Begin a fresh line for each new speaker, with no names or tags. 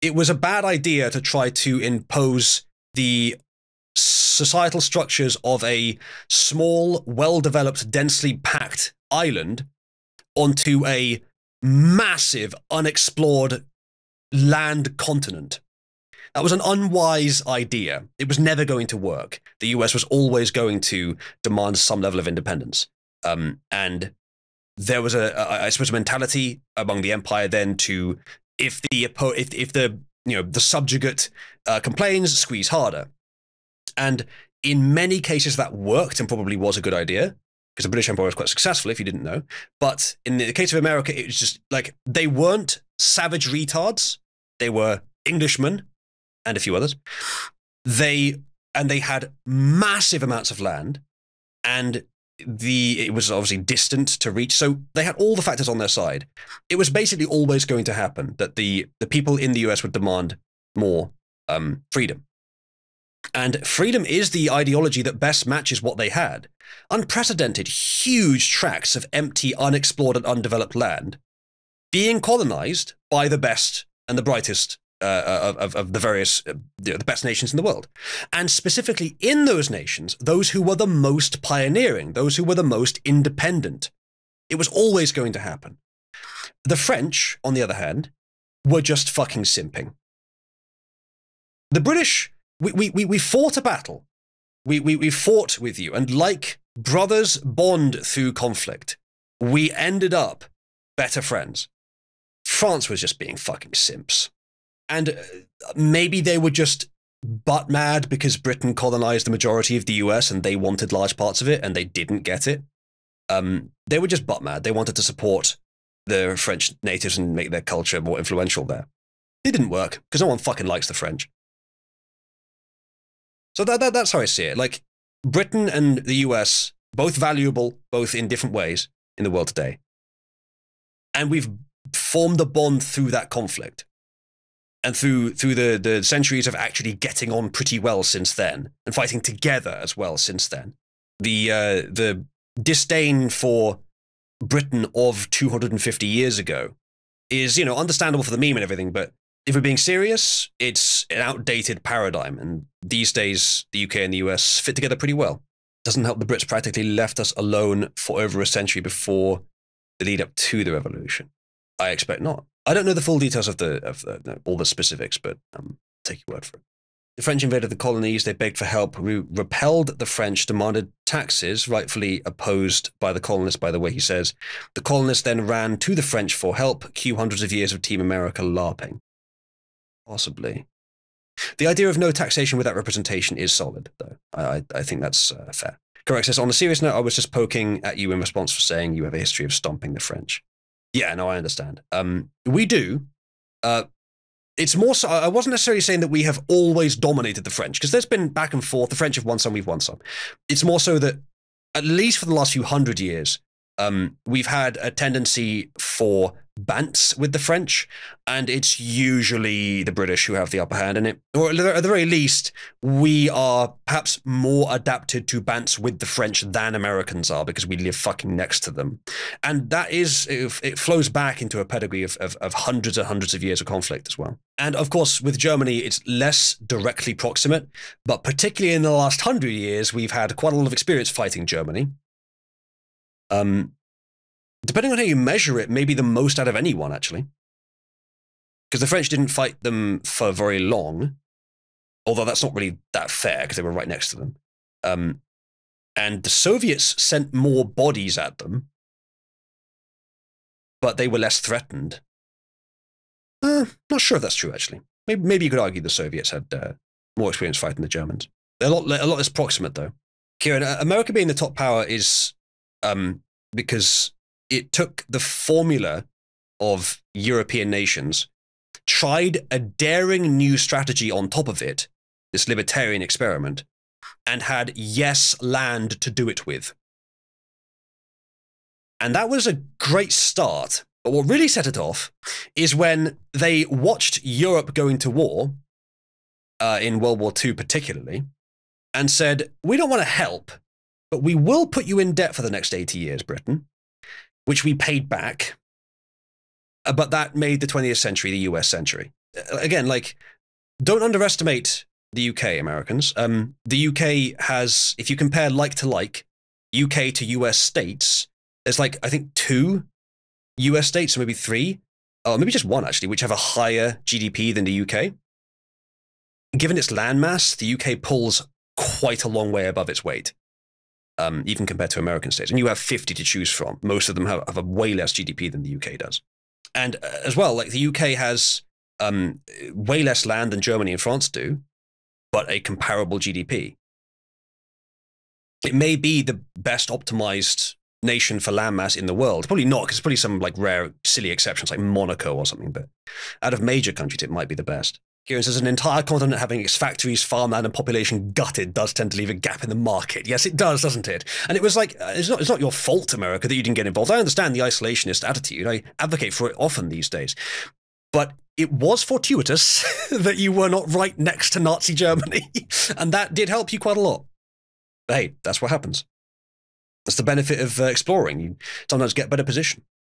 it was a bad idea to try to impose the societal structures of a small, well-developed, densely packed island onto a massive, unexplored land continent. That was an unwise idea. It was never going to work. The US was always going to demand some level of independence. And there was I suppose, a mentality among the empire then to, if the subjugate complains, squeeze harder. And in many cases that worked and probably was a good idea, because the British Empire was quite successful, if you didn't know. But in the case of America, it was just like, they weren't savage retards. They were Englishmen and a few others. They had massive amounts of land, and it was obviously distant to reach. So they had all the factors on their side. It was basically always going to happen that the people in the US would demand more freedom. And freedom is the ideology that best matches what they had. Unprecedented, huge tracts of empty, unexplored and undeveloped land being colonized by the best and the brightest of the various, the best nations in the world. And specifically in those nations, those who were the most pioneering, those who were the most independent. It was always going to happen. The French, on the other hand, were just fucking simping. The British, we fought a battle. We fought with you, and like brothers bond through conflict, we ended up better friends. France was just being fucking simps. And maybe they were just butt mad because Britain colonized the majority of the US and they wanted large parts of it and they didn't get it. They were just butt mad. They wanted to support the French natives and make their culture more influential there. It didn't work because no one fucking likes the French. So that's how I see it. Like, Britain and the US, both valuable, both in different ways in the world today. And we've formed a bond through that conflict. And through the centuries of actually getting on pretty well since then, and fighting together as well since then. The disdain for Britain of 250 years ago is, you know, understandable for the meme and everything, but if we're being serious, it's an outdated paradigm, and these days the UK and the US fit together pretty well. Doesn't help the Brits practically left us alone for over a century before the lead up to the revolution. I expect not. I don't know the full details of all the specifics, but take your word for it. The French invaded the colonies. They begged for help. We repelled the French, demanded taxes, rightfully opposed by the colonists, by the way, he says. The colonists then ran to the French for help. Cue hundreds of years of Team America LARPing. Possibly. The idea of no taxation without representation is solid, though. I think that's fair. Correct says, on a serious note, I was just poking at you in response for saying you have a history of stomping the French. Yeah, no, I understand. We do. It's more so, I wasn't necessarily saying that we have always dominated the French, because there's been back and forth. The French have won some, we've won some. It's more so that, at least for the last few hundred years, we've had a tendency for bants with the French, and it's usually the British who have the upper hand in it. Or at the very least, we are perhaps more adapted to bants with the French than Americans are, because we live fucking next to them. And that is, it flows back into a pedigree of hundreds and hundreds of years of conflict as well. And of course, with Germany, it's less directly proximate, but particularly in the last 100 years, we've had quite a lot of experience fighting Germany. Depending on how you measure it, maybe the most out of anyone, actually. Because the French didn't fight them for very long, although that's not really that fair, because they were right next to them. And the Soviets sent more bodies at them, but they were less threatened. Not sure if that's true, actually. Maybe you could argue the Soviets had more experience fighting the Germans. They're a lot less proximate, though. Kieran, America being the top power is because it took the formula of European nations, tried a daring new strategy on top of it, this libertarian experiment, and had yes land to do it with. And that was a great start. But what really set it off is when they watched Europe going to war, in World War II particularly, and said, we don't want to help, but we will put you in debt for the next 80 years, Britain, which we paid back. But that made the 20th century the US century. again, like, don't underestimate the UK, Americans. The UK has, if you compare like to like, UK to US states, there's like, I think 2 US states, or maybe 3, or maybe just 1 actually, which have a higher GDP than the UK. Given its landmass, the UK pulls quite a long way above its weight, even compared to American states. And you have 50 to choose from. Most of them have a way less GDP than the UK does. And as well, like the UK has way less land than Germany and France do, but a comparable GDP. It may be the best optimized nation for landmass in the world. Probably not, because probably some like rare, silly exceptions like Monaco or something, but out of major countries, it might be the best. Kieran says, an entire continent having its factories, farmland, and population gutted does tend to leave a gap in the market. Yes, it does, doesn't it? And it was like, it's not your fault, America, that you didn't get involved. I understand the isolationist attitude. I advocate for it often these days. But it was fortuitous that you were not right next to Nazi Germany. And that did help you quite a lot. But hey, that's what happens. That's the benefit of exploring. You sometimes get better position.